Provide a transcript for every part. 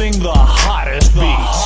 mixing the hottest beats.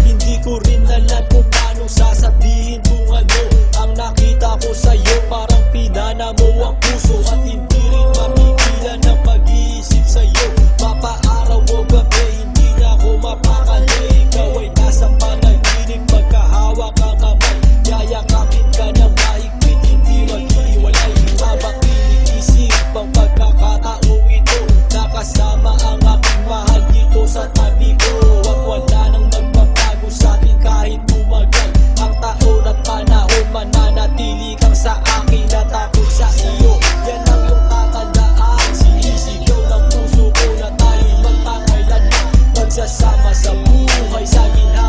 Hindi ko rin alam kung paano sasabihin kung ano ang nakita ko sa'yo. Parang pinana mo ang puso at hindi rin mapigilan ang pag-iisip sa'yo. Mapaaraw o gabi, hindi na ako mapakali. Ikaw ay nasa panaginip, magkahawak ang kamay. Yayakapin ka ng mahigpit, hindi maghiwalay. Habang iniisip ang pagkakataong ito, nakasama ang aking mahal dito sa tabi ko. At wala nang magbabago sa'tin kahit tumagal ang taon at panahon, mananatili kang sa akin at ako sa iyo. Yan ang iyong tatandaan, sinisigaw ng puso ko na tayo'y magkakailanman, magsasama sa buhay sa ginhawa.